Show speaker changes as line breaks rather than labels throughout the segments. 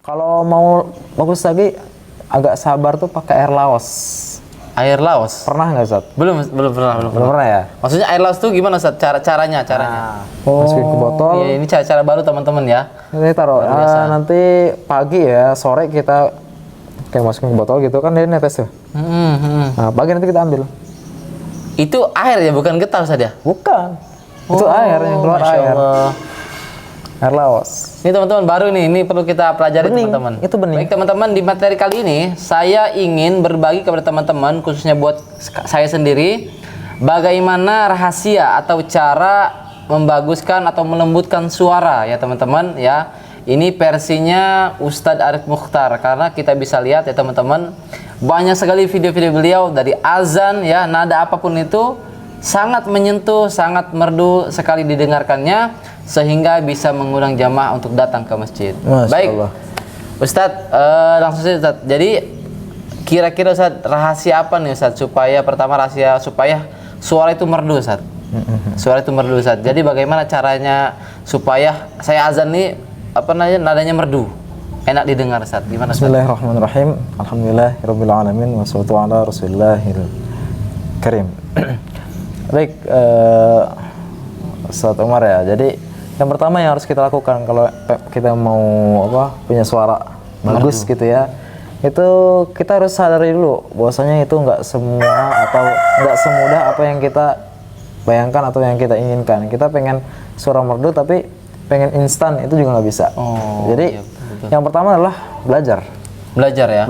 Kalau mau bagus lagi agak sabar tuh pakai air laos.
Air laos?
Pernah nggak Ustaz?
Belum pernah
Ya?
Maksudnya air laos tuh gimana Ustaz? Caranya?
Masukin ke botol.
Iya, ini cara baru teman-teman ya.
Ini taruh. Nanti pagi ya, sore kita kayak masukin ke botol gitu kan dia netes tuh. Nah, pagi nanti kita ambil.
Itu air ya, bukan getah Ustaz ya?
Bukan. Itu air yang keluar
Masya
air.
Allah.
Air laos.
Ini teman-teman baru nih, ini perlu kita pelajari teman-teman.
Itu bening.
Baik teman-teman, di materi kali ini saya ingin berbagi kepada teman-teman, khususnya buat saya sendiri, bagaimana rahasia atau cara membaguskan atau melembutkan suara ya teman-teman ya. Ini versinya Ustadz Arif Mukhtar, karena kita bisa lihat ya teman-teman, banyak sekali video-video beliau dari azan ya, nada apapun itu sangat menyentuh, sangat merdu sekali didengarkannya, sehingga bisa mengundang jamaah untuk datang ke masjid.
Masya
Baik,
Allah.
Ustadz, langsung saja Ustadz. Jadi kira-kira Ustadz, rahasia apa nih Ustadz rahasia supaya suara itu merdu Ustadz? Suara itu merdu Ustadz. Jadi bagaimana caranya supaya saya azan nih nadanya merdu, enak didengar Ustadz? Gimana Ustadz?
Bismillahirrahmanirrahim. Alhamdulillahirabbil alamin wassalatu ala Rasulillahil karim. Baik, Ustaz Umar ya. Jadi yang pertama yang harus kita lakukan kalau kita mau punya suara bagus gitu ya, itu kita harus sadari dulu bahwasanya itu nggak semua atau nggak semudah apa yang kita bayangkan atau yang kita inginkan. Kita pengen suara merdu tapi pengen instan itu juga nggak bisa. Jadi
iya, betul.
yang pertama adalah belajar
Ya.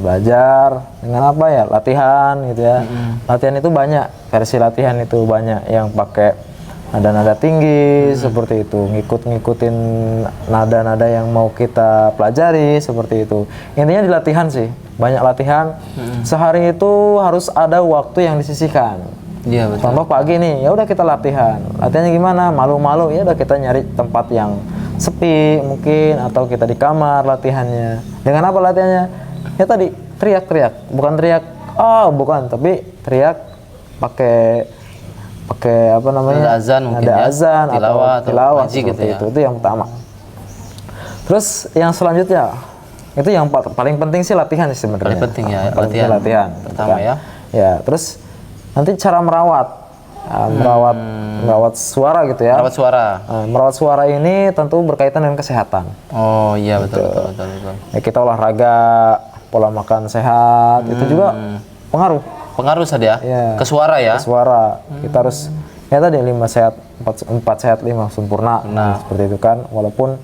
Belajar dengan apa ya, latihan gitu ya. Latihan itu banyak, versi latihan itu banyak yang pakai nada-nada tinggi seperti itu, ngikutin nada-nada yang mau kita pelajari seperti itu. Intinya di latihan sih, banyak latihan. Sehari itu harus ada waktu yang disisihkan.
Iya betul.
Contoh pagi nih, ya udah kita latihan. Latihannya gimana? Malu-malu ya udah kita nyari tempat yang sepi mungkin, atau kita di kamar latihannya. Dengan apa latihannya? Ya tadi teriak-teriak, bukan teriak tapi teriak pakai apa namanya?
Nada azan mungkin ya.
Azan tilawah
ngaji gitu ya.
Itu yang pertama. Terus yang selanjutnya itu yang paling penting sih latihan sih sebenarnya.
Paling penting ya,
latihan
pertama
kan?
ya.
Ya, terus nanti cara merawat suara gitu ya. Merawat suara ini tentu berkaitan dengan kesehatan.
Oh iya betul.
Ya, kita olahraga, pola makan sehat itu juga pengaruh
Ustadz ya? Ke suara ya?
Ke suara. Kita harus ya tadi 5 sehat 4 sehat 5 sempurna. Seperti itu kan, walaupun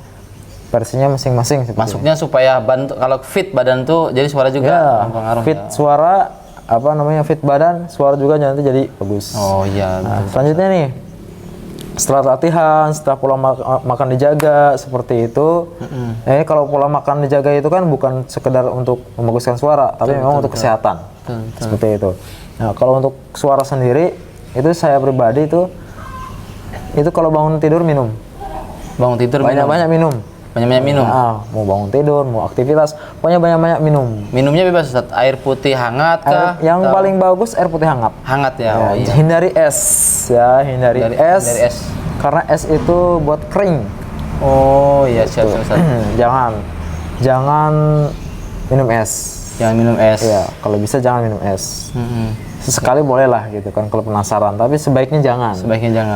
versinya masing-masing
masuknya supaya kalau fit badan tuh jadi suara juga pengaruh
fit
ya.
Suara fit badan, suara juga nanti jadi bagus.
Oh iya.
Selanjutnya nih, setelah latihan, setelah pola makan dijaga seperti itu. Kalau pola makan dijaga itu kan bukan sekedar untuk membaguskan suara, tapi memang untuk kesehatan. Seperti itu. Nah, kalau untuk suara sendiri, itu saya pribadi itu kalau bangun tidur minum. Banyak-banyak minum. Mau bangun tidur, mau aktivitas, pokoknya banyak-banyak minum.
Minumnya bebas Ustaz, air putih hangat kah?
Yang paling bagus air putih hangat.
Hangat ya. Oh, iya.
Hindari es ya, hindari es. Karena es itu buat kering.
Oh iya, siap Ustaz.
Jangan minum es. Ya, kalau bisa jangan minum es. Sesekali boleh lah gitu kan kalau penasaran, tapi sebaiknya jangan.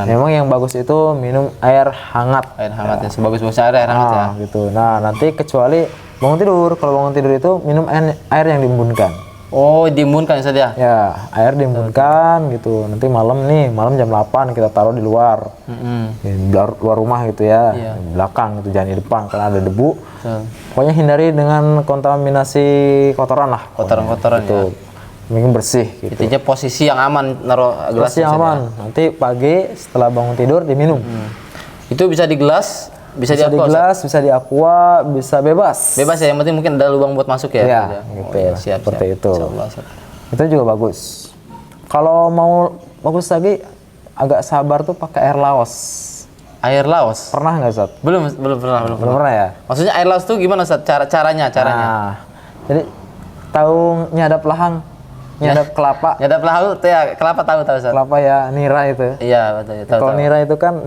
Memang yang bagus itu minum air hangat.
Ya, sebagus-bagusnya air hangat ya.
Gitu. Nah, nanti kecuali bangun tidur, kalau bangun tidur itu minum air yang diembunkan.
Oh, diembunkan Ustaz ya?
Ya, air diembunkan gitu. Nanti malam jam 8 kita taruh di luar. Di luar rumah gitu ya. Di belakang gitu, jangan di depan karena ada debu. Pokoknya hindari dengan kontaminasi kotoran lah.
Kotoran
gitu. Mungkin bersih gitu.
Intinya posisi yang aman naruh gelas.
Posisi yang aman. Nanti pagi setelah bangun tidur diminum.
Itu bisa di gelas, bisa di
aqua, bisa bebas.
Bebas ya, yang penting mungkin ada lubang buat masuk ya.
Ya, gitu.
Siap,
seperti itu.
Insyaallah.
Itu juga bagus. Kalau mau bagus lagi agak sabar tuh pakai air laos.
Air laos?
Pernah nggak Ustaz?
Belum pernah
ya.
Maksudnya air laos tuh gimana Ustaz? Caranya?
Nah, jadi tahu nyadap lahang, nyadap kelapa.
Nyadap lahang tuh ya kelapa tahu Ustaz.
Kelapa ya, nira itu.
Iya betul.
Kalau nira itu kan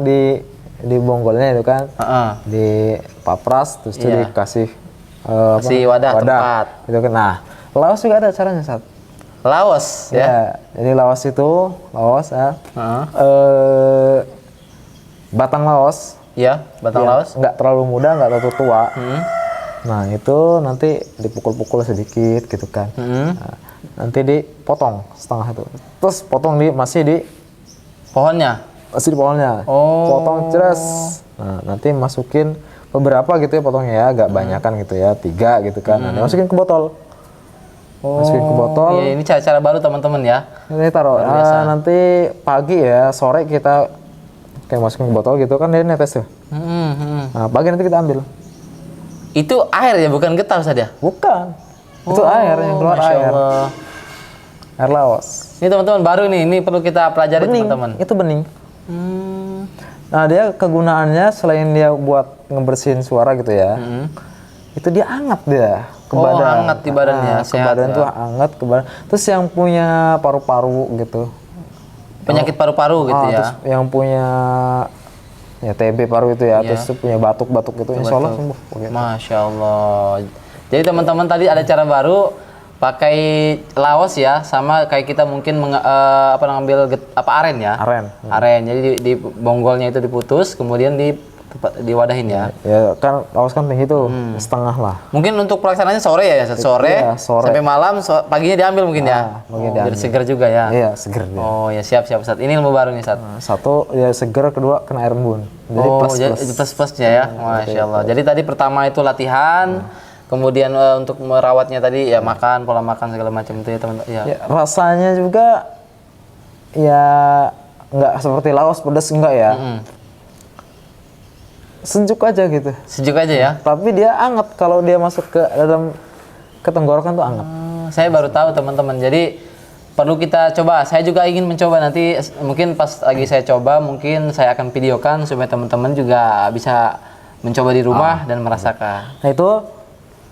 di bonggolnya itu kan,
Heeh.
di papras, terus itu
Iya.
dikasih
Kasih wadah tempat.
Gitu kan. Nah, laos juga ada caranya, Sat.
Laos ya.
Ya, jadi laos ya.
Heeh.
Batang laos,
Ya, batang
ya,
laos.
nggak terlalu muda, nggak terlalu tua.
Hmm.
Nah, itu nanti dipukul-pukul sedikit gitu kan.
Hmm.
Nah, nanti dipotong setengah itu. Terus potong masih di pohonnya.
Oh.
Potong ceres. Nah, nanti masukin beberapa gitu ya potongnya ya, agak banyakan gitu ya, 3 gitu kan. Nah, masukin ke botol. Masukin ke botol.
Iya, ini cara-cara baru teman-teman ya.
Ini taruh. Nanti pagi ya, sore kita kayak masukin ke botol gitu kan, dia netes tuh. Nah, pagi nanti kita ambil.
Itu air ya, bukan getah saja.
Bukan. Itu air yang keluar,
Masya
air.
Allah.
Air laos.
Ini teman-teman baru nih, ini perlu kita pelajari
Bening.
teman-teman.
Itu bening.
Hmm.
Nah, dia kegunaannya selain dia buat ngebersihin suara gitu ya. Itu dia hangat dia ke
Oh,
badan.
hangat di badan ya,
Ke
sehat
badan
ya.
tuh hangat ke badan. Terus yang punya paru-paru gitu.
Penyakit paru-paru gitu ya.
Terus yang punya ya TB paru itu ya,
Iya.
terus itu punya batuk-batuk gitu, insya Allah sembuh. Gitu.
Masya Allah. Jadi teman-teman tadi ada cara baru pakai laos ya, sama kayak kita mungkin ngambil aren ya.
Aren.
Aren. Jadi di bonggolnya itu diputus, kemudian diwadahin ya.
Ya kan laos kan tinggi tuh, setengah lah.
Mungkin untuk pelaksanaannya sore ya, sore,
Iya, sore.
sampai malam, paginya diambil mungkin ya.
paginya
Biar
diambil.
segar juga ya.
Iya, seger dia.
Oh ya, siap Ustaz. Ini ilmu baru nih Ustaz.
Satu ya seger, kedua kena air embun. Jadi
Oh,
plus
jadi
plus.
plus-plusnya ya. Masya Allah. Jadi tadi pertama itu latihan, kemudian untuk merawatnya tadi ya makan, pola makan segala macam itu ya teman-teman. Ya.
Ya, rasanya juga ya nggak seperti laos pedas enggak ya. Sejuk aja gitu.
Sejuk aja ya.
Tapi dia hangat kalau dia masuk ke dalam tenggorokan tuh hangat.
Saya baru tahu teman-teman. Jadi perlu kita coba. Saya juga ingin mencoba nanti. Mungkin pas lagi saya coba, mungkin saya akan videokan supaya teman-teman juga bisa mencoba di rumah dan merasakan.
Nah,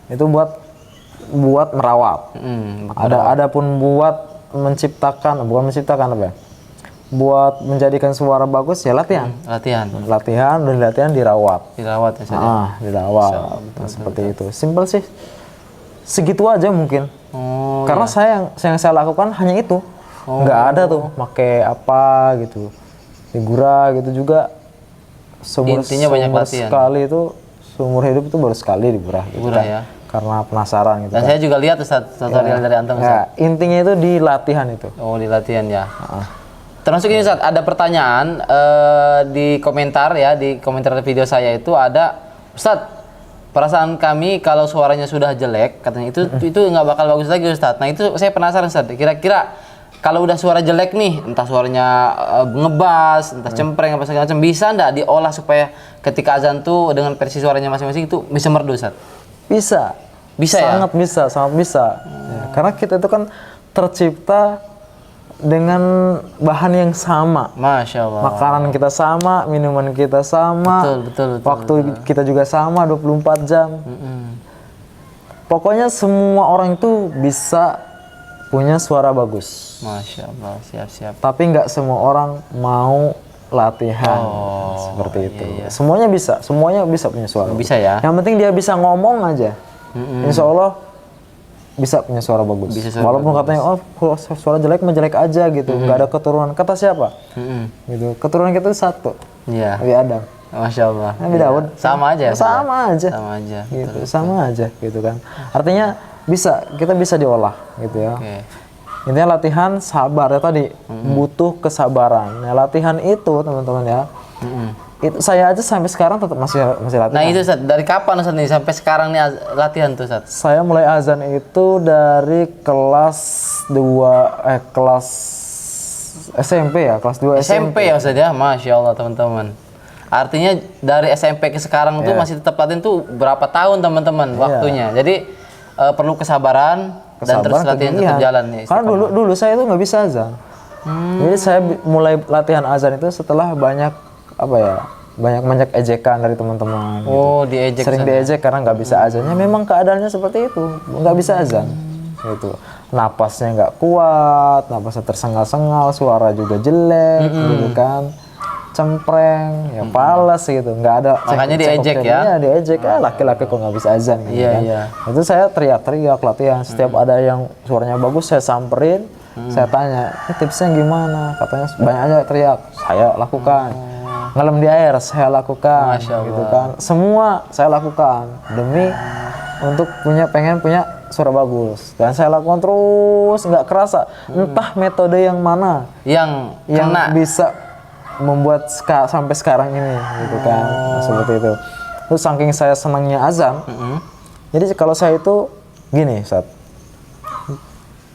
itu buat merawat. Ada pun buat bukan menciptakan apa ya? Buat menjadikan suara bagus ya latihan.
Latihan.
Latihan dirawat.
Dirawat ya saja.
Dirawat. Nah, seperti itu. Simpel sih. Segitu aja mungkin.
Oh,
Karena yang saya lakukan hanya itu. Nggak ada tuh pakai apa gitu. Figura gitu juga.
Intinya banyak latihan.
Seumur hidup itu baru sekali diburah gitu
Burah
kan.
ya.
Karena penasaran gitu
Dan
kan.
saya juga lihat Ustaz, tutorial dari Antum Ustaz.
Ya, intinya itu di latihan itu.
Oh, di latihan ya. Termasuk ini Ustaz, ada pertanyaan di komentar ya, di komentar video saya itu ada, Ustaz, perasaan kami kalau suaranya sudah jelek, katanya itu nggak bakal bagus lagi Ustaz. Nah itu saya penasaran Ustaz, kira-kira kalau udah suara jelek nih, entah suaranya ngebas, entah cempreng apa segala macam, bisa nggak diolah supaya ketika azan tuh dengan versi suaranya masing-masing itu bisa merdu Ustaz?
Bisa.
Bisa ya?
Sangat bisa. Ya, karena kita itu kan tercipta dengan bahan yang sama.
Masya Allah.
Makanan kita sama, minuman kita sama,
Betul.
waktu kita juga sama 24 jam. Pokoknya semua orang itu bisa punya suara bagus.
Masya Allah, siap-siap.
Tapi nggak semua orang mau latihan seperti itu. Semuanya bisa punya suara.
Bisa ya?
Yang penting dia bisa ngomong aja. Insya Allah bisa punya suara bagus.
Bisa suara
Walaupun katanya kalau suara jelek mah jelek aja gitu, nggak ada keturunan. Kata siapa? Gitu. Keturunan kita itu satu.
Iya.
Nabi Adam.
Masya Allah.
Nabi Daud.
Sama aja.
Sama aja.
Sama aja.
Gitu. Sama aja gitu kan. Artinya kita bisa diolah gitu ya.
Oke.
Intinya latihan sabar ya tadi, butuh kesabaran. Nah, latihan itu teman-teman ya. Itu saya aja sampai sekarang tetap masih latihan.
Nah itu Ustaz, dari kapan Ustaz nih sampai sekarang nih latihan tuh Ustaz?
Saya mulai azan itu dari kelas SMP ya, kelas 2
SMP ya Ustaz ya, Masya Allah teman-teman. Artinya dari SMP ke sekarang tuh masih tetap latihan tuh berapa tahun teman-teman waktunya. Jadi perlu kesabaran dan terus latihan tetap jalan nih.
Karena dulu saya itu nggak bisa azan. Jadi saya mulai latihan azan itu setelah banyak banyak ejekan dari teman-teman.
Oh, diejek.
Sering diejek karena nggak bisa azannya. Memang keadaannya seperti itu, nggak bisa azan. Gitu. Napasnya nggak kuat, napasnya tersengal-sengal, suara juga jelek, gitu kan. cempreng, ya pales gitu, nggak ada.
Makanya diejek ya?
Iya, diejek. Laki-laki kok nggak bisa azan gitu
Iya,
kan.
iya.
Itu saya teriak-teriak latihan. Setiap ada yang suaranya bagus, saya samperin, saya tanya, ini tipsnya gimana? Katanya banyak aja teriak, saya lakukan. Ngelem di air, saya lakukan.
Masya Allah.
Gitu kan. Semua saya lakukan demi untuk pengen punya suara bagus. Dan saya lakukan terus, nggak kerasa. Entah metode yang mana
yang kena.
bisa membuat sampai sekarang ini gitu kan. Nah, seperti itu. Terus saking saya senangnya azan, jadi kalau saya itu gini,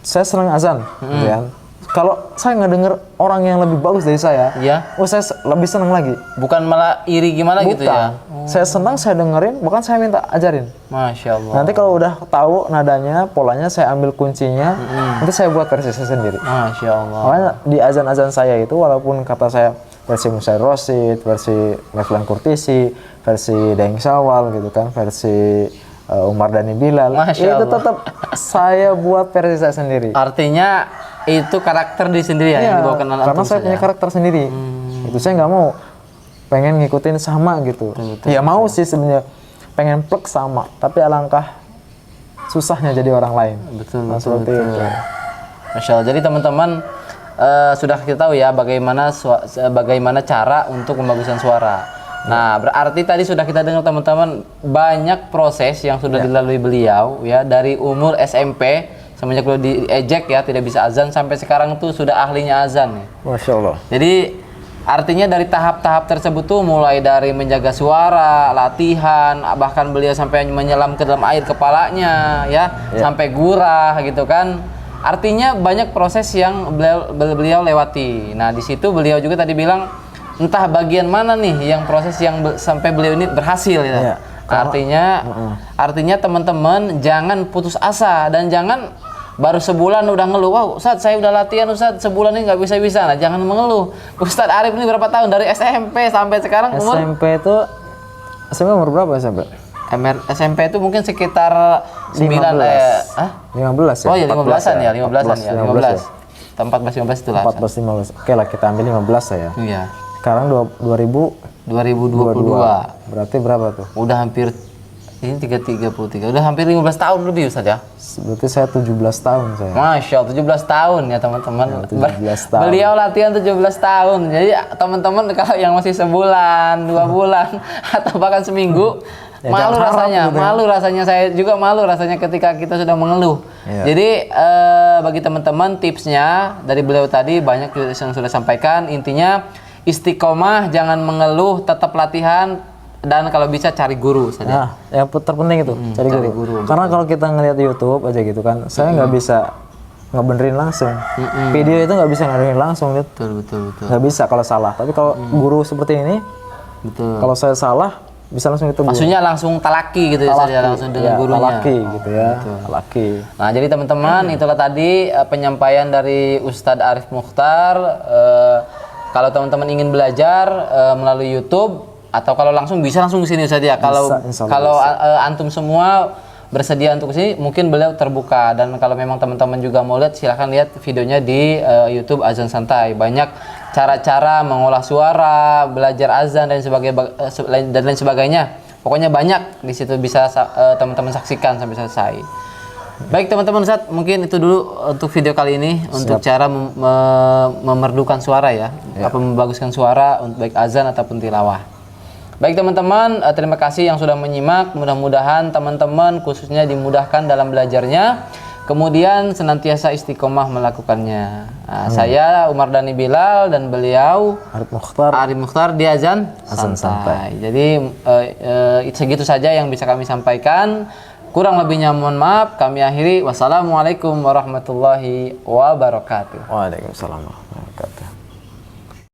saya senang azan, gitu kan. Kalau saya nggak denger orang yang lebih bagus dari saya, saya lebih senang lagi.
Bukan malah iri gimana gitu ya?
Saya senang, saya dengerin, bahkan saya minta ajarin.
Masya Allah.
Nanti kalau udah tahu nadanya, polanya, saya ambil kuncinya, nanti saya buat versi saya sendiri.
Masya Allah.
Makanya di azan-azan saya itu, walaupun kata saya versi Musair Rosid, versi Meflan Kurtisi, versi Daeng Syawal gitu kan, versi Umar Dhani Bilal, itu tetap saya buat versi saya sendiri.
Artinya itu karakter diri sendiri ya, yang dibawakan anak
karena saya punya karakter sendiri. Itu saya nggak mau pengen ngikutin sama gitu. Ya mau sih sebenarnya pengen plek sama, tapi alangkah susahnya jadi orang lain.
Betul.
Seperti itu.
Masya Allah. Jadi teman-teman sudah kita tahu ya bagaimana cara untuk membaguskan suara. Nah, berarti tadi sudah kita dengar teman-teman banyak proses yang sudah dilalui beliau ya, dari umur SMP semenjak beliau diejek ya tidak bisa azan sampai sekarang tuh sudah ahlinya azan nih.
Masya Allah.
Jadi artinya dari tahap-tahap tersebut tuh mulai dari menjaga suara, latihan, bahkan beliau sampai menyelam ke dalam air kepalanya ya, sampai gurah gitu kan. Artinya banyak proses yang beliau lewati. Nah, di situ beliau juga tadi bilang entah bagian mana nih yang proses yang sampai beliau ini berhasil ya. Artinya teman-teman jangan putus asa dan jangan baru sebulan udah ngeluh, wow Ustadz saya udah latihan Ustadz sebulan ini nggak bisa-bisa. Nah, jangan mengeluh. Ustadz Arif ini berapa tahun dari SMP sampai sekarang umur?
SMP umur berapa SMP?
SMP itu mungkin sekitar
15 ya?
Oh iya 15-an ya, 15-an ya, 15. 14-15 itulah.
14-15. Oke lah kita ambil 15 saya.
Iya.
Sekarang 2022. Berarti berapa tuh?
Udah hampir ini 33. Udah hampir 15 tahun lebih Ustaz ya.
Berarti saya 17 tahun saya.
Masya Allah 17 tahun ya teman-teman.
Ya, 17 tahun.
Beliau latihan 17 tahun. Jadi teman-teman kalau yang masih sebulan, 2 bulan atau bahkan seminggu malu rasanya, saya juga malu rasanya ketika kita sudah mengeluh. Jadi bagi teman-teman tipsnya dari beliau tadi banyak yang sudah sampaikan. Intinya istiqomah, jangan mengeluh, tetap latihan dan kalau bisa cari guru saja.
Nah, yang terpenting itu cari guru. Karena kalau kita ngeliat YouTube aja gitu kan, saya nggak bisa ngebenerin langsung. Video itu nggak bisa ngebenerin langsung gitu.
Betul.
Nggak bisa kalau salah. Tapi kalau guru seperti ini, kalau saya salah bisa langsung itu.
Maksudnya langsung talaki gitu ya, langsung dengan gurunya.
Talaki gitu ya. Talaki.
Nah, jadi teman-teman itulah tadi penyampaian dari Ustadz Arif Mukhtar. Kalau teman-teman ingin belajar melalui YouTube atau kalau langsung bisa langsung ke sini saja. Kalau antum semua bersedia untuk sini, mungkin beliau terbuka. Dan kalau memang teman-teman juga mau lihat, silahkan lihat videonya di YouTube Azan Santai. Banyak cara-cara mengolah suara, belajar azan dan lain sebagainya. Pokoknya banyak di situ bisa teman-teman saksikan sampai selesai. Baik teman-teman, Ustaz, mungkin itu dulu untuk video kali ini. Untuk cara memerdukan suara ya, apa membaguskan suara untuk baik azan ataupun tilawah. Baik teman-teman, terima kasih yang sudah menyimak. Mudah-mudahan teman-teman khususnya dimudahkan dalam belajarnya, kemudian senantiasa istiqomah melakukannya. Saya Umar Dhani Bilal dan beliau Arif Mukhtar di Azan Santai. Jadi segitu saja yang bisa kami sampaikan. Kurang lebihnya mohon maaf. Kami akhiri. Wassalamualaikum warahmatullahi wabarakatuh.
Waalaikumsalam.